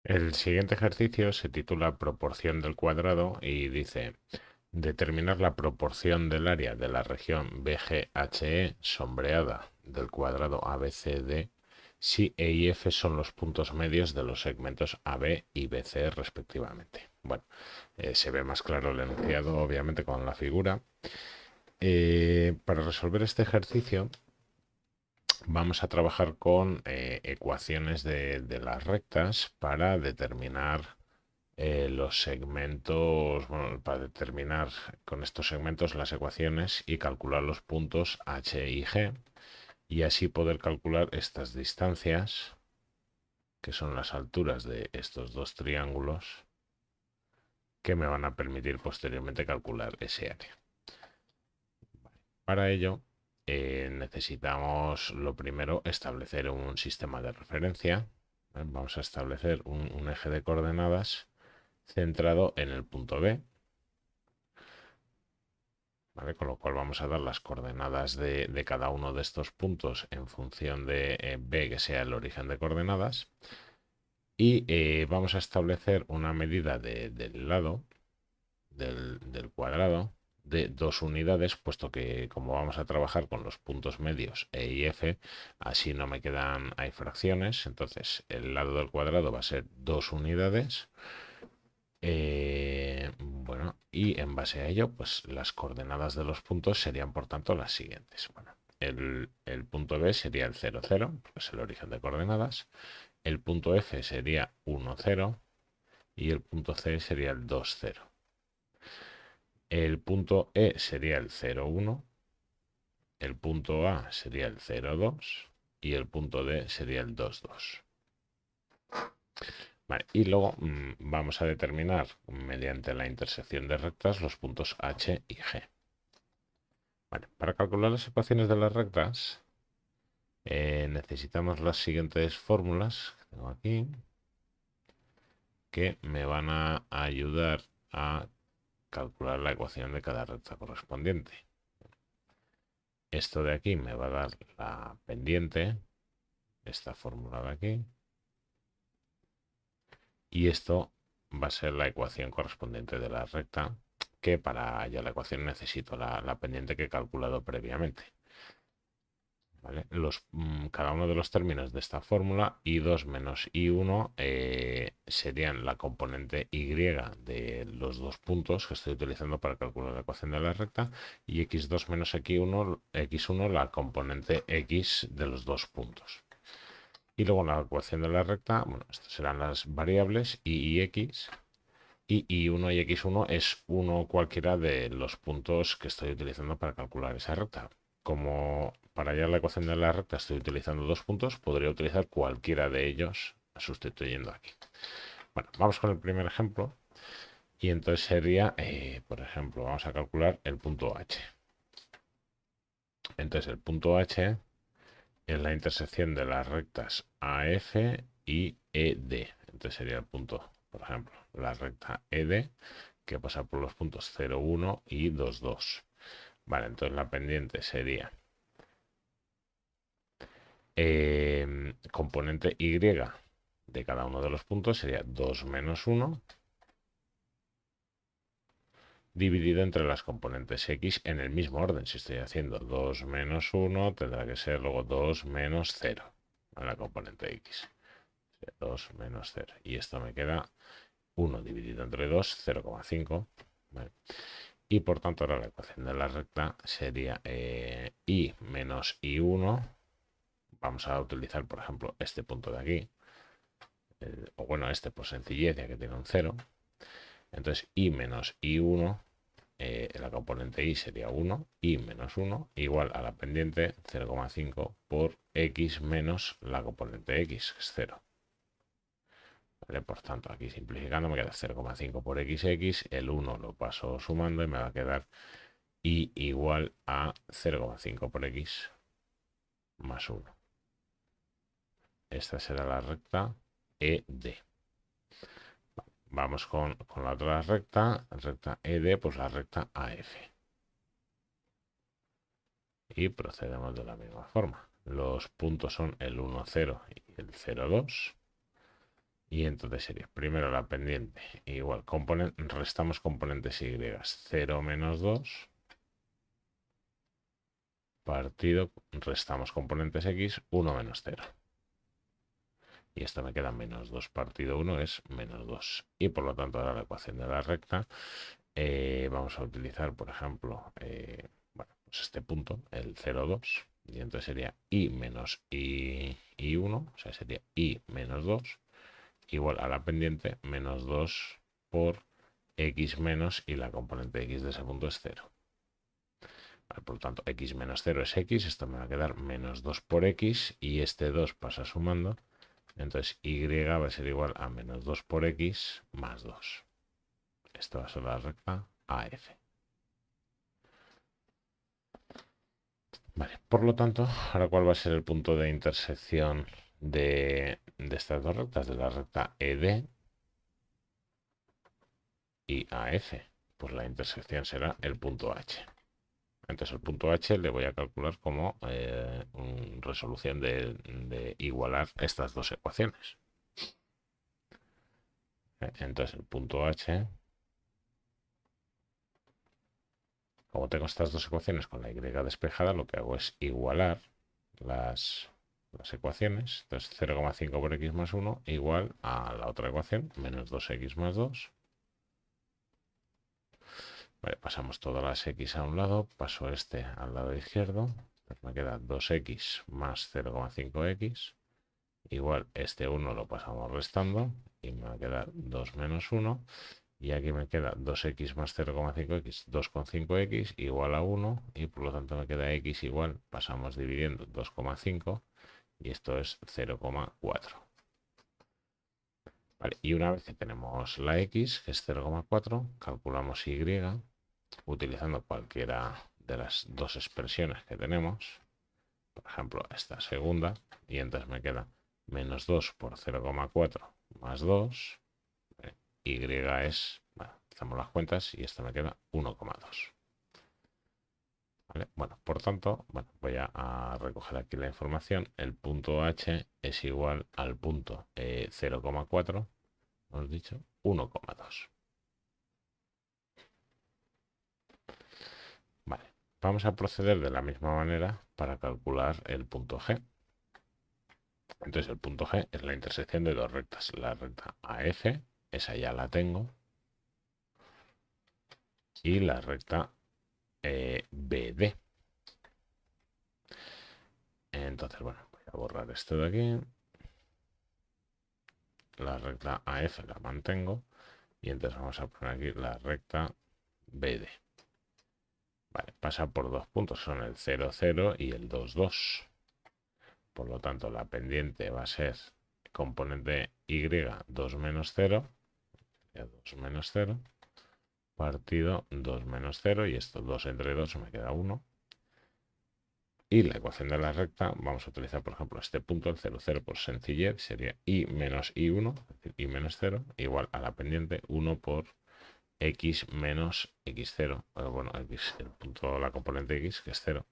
El siguiente ejercicio se titula Proporción del cuadrado y dice determinar la proporción del área de la región BGHE sombreada del cuadrado ABCD si E y F son los puntos medios de los segmentos AB y BC respectivamente. Bueno, se ve más claro el enunciado obviamente con la figura. Para resolver este ejercicio vamos a trabajar con ecuaciones de las rectas para determinar los segmentos, bueno, para determinar con estos segmentos las ecuaciones y calcular los puntos H y G y así poder calcular estas distancias, que son las alturas de estos dos triángulos, que me van a permitir posteriormente calcular ese área. Para ello, necesitamos lo primero establecer un sistema de referencia. Vamos a establecer un eje de coordenadas centrado en el punto B, ¿vale? Con lo cual vamos a dar las coordenadas de cada uno de estos puntos en función de B, que sea el origen de coordenadas. Y vamos a establecer una medida del lado del cuadrado de 2 unidades, puesto que como vamos a trabajar con los puntos medios E y F, así no me quedan, hay fracciones, entonces el lado del cuadrado va a ser 2 unidades. Bueno, y en base a ello, pues las coordenadas de los puntos serían por tanto las siguientes. Bueno, el punto B sería el 0, 0, porque es el origen de coordenadas. El punto F sería 1, 0 y el punto C sería el 2, 0. El punto E sería el 0, 1, el punto A sería el 0, 2 y el punto D sería el 2, 2. Vale, y luego vamos a determinar mediante la intersección de rectas los puntos H y G. Vale, para calcular las ecuaciones de las rectas necesitamos las siguientes fórmulas que tengo aquí, que me van a ayudar a calcular la ecuación de cada recta correspondiente. Esto de aquí me va a dar la pendiente, esta fórmula de aquí, y esto va a ser la ecuación correspondiente de la recta, que para hallar la ecuación necesito la pendiente que he calculado previamente. ¿Vale? Cada uno de los términos de esta fórmula, I2 menos I1, serían la componente Y de los dos puntos que estoy utilizando para calcular la ecuación de la recta, y X2 menos X1 la componente X de los dos puntos. Y luego la ecuación de la recta, bueno, estas serán las variables Y y X, y Y1 y X1 es uno cualquiera de los puntos que estoy utilizando para calcular esa recta. Como para hallar la ecuación de la recta estoy utilizando dos puntos, podría utilizar cualquiera de ellos sustituyendo aquí. Bueno, vamos con el primer ejemplo. Y entonces sería, por ejemplo, vamos a calcular el punto H. Entonces el punto H es la intersección de las rectas AF y ED. Entonces sería el punto, por ejemplo, la recta ED que pasa por los puntos 0, 1 y 2, 2. Vale, entonces la pendiente sería componente Y de cada uno de los puntos sería 2 menos 1 dividido entre las componentes X en el mismo orden. Si estoy haciendo 2 menos 1, tendrá que ser luego 2 menos 0 en la componente X. 2 menos 0. Y esto me queda 1 dividido entre 2, 0,5. ¿Vale? Y por tanto ahora la ecuación de la recta sería I menos I1. Vamos a utilizar, por ejemplo, este punto de aquí. O bueno, este por sencillez, ya que tiene un 0. Entonces I menos I1, la componente I sería 1, I menos 1, igual a la pendiente 0,5 por X menos la componente X, que es 0. ¿Vale? Por tanto, aquí simplificando me queda 0,5 por XX, el 1 lo paso sumando y me va a quedar Y igual a 0,5 por X más 1. Esta será la recta ED. Vamos con la otra recta ED, pues la recta AF. Y procedemos de la misma forma. Los puntos son el 1, 0 y el 0, 2. Y entonces sería primero la pendiente, igual, restamos componentes y, 0 menos 2, partido, restamos componentes x, 1 menos 0. Y esto me queda menos 2 partido 1 es menos 2. Y por lo tanto ahora la ecuación de la recta vamos a utilizar, por ejemplo, bueno, pues este punto, el 0, 2. Y entonces sería y menos y 1, o sea, sería y menos 2 igual a la pendiente menos 2 por x menos y la componente x de ese punto es 0. Vale, por lo tanto, x menos 0 es x, esto me va a quedar menos 2 por x y este 2 pasa sumando. Entonces y va a ser igual a menos 2 por x más 2. Esto va a ser la recta AF. Vale, por lo tanto, ahora cuál va a ser el punto de intersección de estas dos rectas, de la recta ED y AF. Pues la intersección será el punto H. Entonces el punto H le voy a calcular como resolución de igualar estas dos ecuaciones. Entonces el punto H, como tengo estas dos ecuaciones con la y despejada, lo que hago es igualar las ecuaciones. Entonces 0,5 por x más 1 igual a la otra ecuación, menos 2x más 2. Vale, pasamos todas las x a un lado, paso este al lado izquierdo, pues me queda 2x más 0,5x, igual este 1 lo pasamos restando y me va a quedar 2 menos 1, y aquí me queda 2x más 0,5x, 2,5x igual a 1, y por lo tanto me queda x igual, pasamos dividiendo 2,5 y esto es 0,4. Vale, y una vez que tenemos la x, que es 0,4, calculamos y utilizando cualquiera de las dos expresiones que tenemos, por ejemplo esta segunda, y entonces me queda menos 2 por 0,4 más 2, y es, bueno, hacemos las cuentas y esto me queda 1,2. ¿Vale? Bueno, por tanto, bueno, voy a recoger aquí la información. El punto H es igual al punto 0,4, hemos dicho 1,2. Vale, vamos a proceder de la misma manera para calcular el punto G. Entonces el punto G es la intersección de dos rectas. La recta AF, esa ya la tengo. Y la recta BD. Entonces, bueno, voy a borrar esto de aquí. La recta AF la mantengo. Y entonces vamos a poner aquí la recta BD. Vale, pasa por dos puntos, son el 0, 0 y el 2, 2. Por lo tanto, la pendiente va a ser componente Y 2 menos 0. 2 menos 0. Partido 2 menos 0. Y esto 2 entre 2 me queda 1. Y la ecuación de la recta, vamos a utilizar, por ejemplo, este punto, el 0, 0 por sencillez, sería y menos y1, es decir, y menos 0, igual a la pendiente 1 por x menos x0. Bueno, x, el punto, la componente x, que es 0.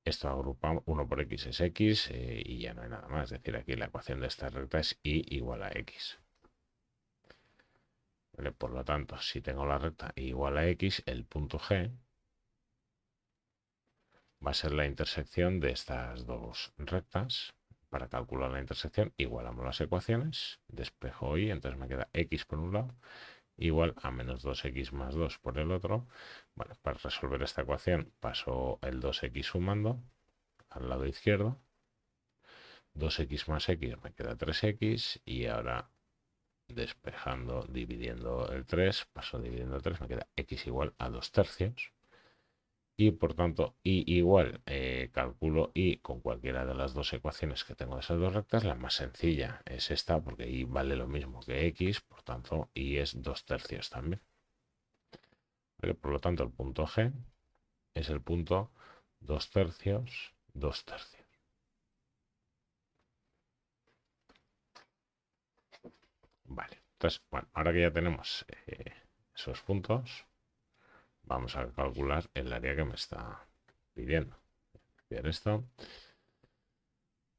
Esto agrupamos, 1 por x es x y ya no hay nada más. Es decir, aquí la ecuación de esta recta es y igual a x. ¿Vale? Por lo tanto, si tengo la recta y igual a x, el punto G va a ser la intersección de estas dos rectas. Para calcular la intersección, igualamos las ecuaciones, despejo y, entonces me queda x por un lado, igual a menos 2x más 2 por el otro. Bueno, para resolver esta ecuación paso el 2x sumando al lado izquierdo. 2x más x me queda 3x y ahora despejando, dividiendo el 3, paso dividiendo el 3, me queda x igual a 2 tercios. Y por tanto, y igual, calculo y con cualquiera de las dos ecuaciones que tengo de esas dos rectas. La más sencilla es esta, porque y vale lo mismo que x, por tanto, y es 2 tercios también. ¿Vale? Por lo tanto, el punto G es el punto 2 tercios, 2 tercios. Vale, entonces, bueno, ahora que ya tenemos esos puntos, vamos a calcular el área que me está pidiendo. Copiar esto.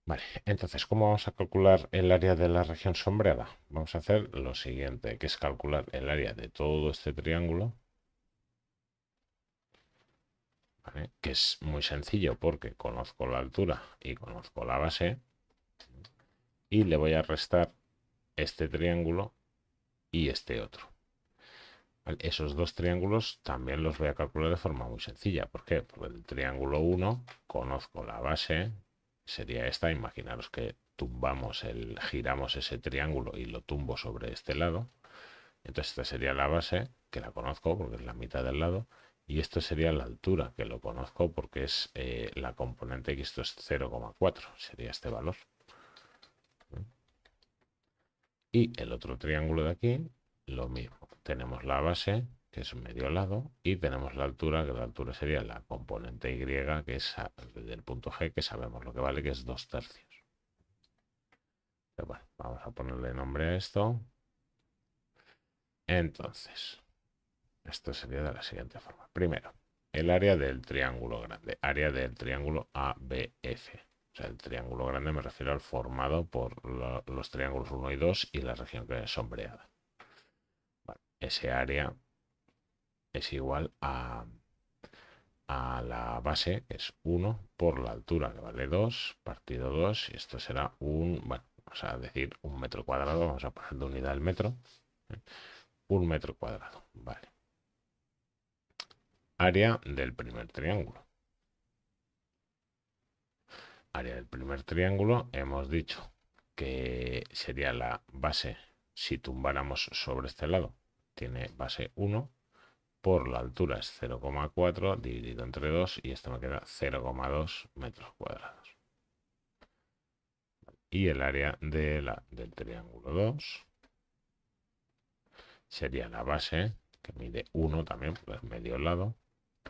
Vale, entonces, ¿cómo vamos a calcular el área de la región sombreada? Vamos a hacer lo siguiente, que es calcular el área de todo este triángulo, ¿vale? Que es muy sencillo porque conozco la altura y conozco la base, y le voy a restar este triángulo y este otro. ¿Vale? Esos dos triángulos también los voy a calcular de forma muy sencilla. ¿Por qué? Porque el triángulo 1 conozco la base, sería esta. Imaginaros que giramos ese triángulo y lo tumbo sobre este lado. Entonces esta sería la base, que la conozco porque es la mitad del lado. Y esto sería la altura, que lo conozco porque es la componente X, esto es 0,4, sería este valor. Y el otro triángulo de aquí, lo mismo. Tenemos la base, que es medio lado, y tenemos la altura, que la altura sería la componente Y, que es del punto G, que sabemos lo que vale, que es 2/3. Pero bueno, vamos a ponerle nombre a esto. Entonces, esto sería de la siguiente forma. Primero, el área del triángulo grande, área del triángulo ABF. O sea, el triángulo grande me refiero al formado por los triángulos 1 y 2 y la región que es sombreada. Vale, ese área es igual a la base, que es 1, por la altura, que vale 2, partido 2, y esto será bueno, vamos a decir 1 metro cuadrado, vamos a poner de unidad el metro, ¿eh? 1 metro cuadrado, vale. Área del primer triángulo. Área del primer triángulo, hemos dicho que sería la base, si tumbáramos sobre este lado, tiene base 1, por la altura es 0,4 dividido entre 2 y esto me queda 0,2 metros cuadrados. Y el área del triángulo 2 sería la base, que mide 1 también, pues medio lado,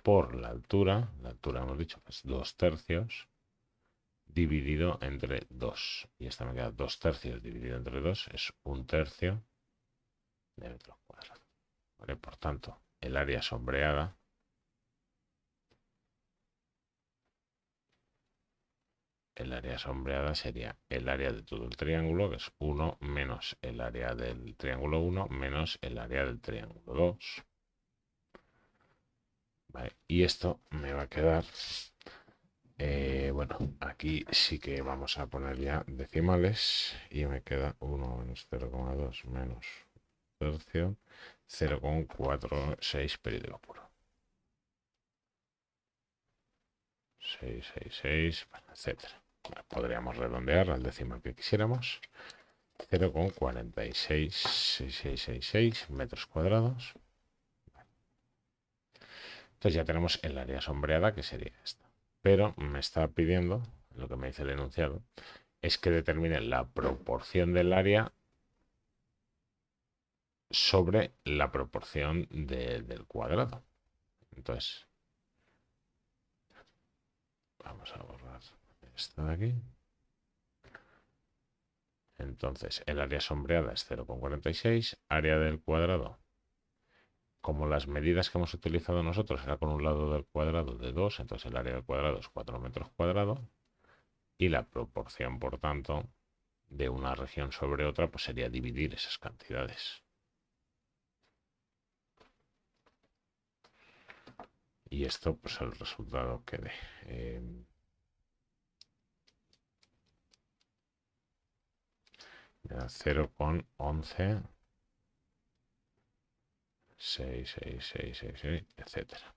por la altura hemos dicho que es 2/3, dividido entre 2. Y esta me queda 2/3 dividido entre 2, es 1/3 de metros cuadrados. ¿Vale? Por tanto, el área sombreada sería el área de todo el triángulo, que es 1 menos el área del triángulo 1 menos el área del triángulo 2. ¿Vale? Y esto me va a quedar, bueno, aquí sí que vamos a poner ya decimales y me queda 1 menos 0,2 menos tercio, 0,46 período puro. 666, etcétera. Podríamos redondear al decimal que quisiéramos. 0,466666 metros cuadrados. Entonces ya tenemos el área sombreada, que sería esta. Pero me está pidiendo, lo que me dice el enunciado, es que determine la proporción del área sobre la proporción del cuadrado. Entonces, vamos a borrar esto de aquí. Entonces, el área sombreada es 0,46, área del cuadrado. Como las medidas que hemos utilizado nosotros era con un lado del cuadrado de 2, entonces el área del cuadrado es 4 metros cuadrados. Y la proporción, por tanto, de una región sobre otra, pues sería dividir esas cantidades. Y esto, pues el resultado que dé. Me da 0,11, 66666, etcétera.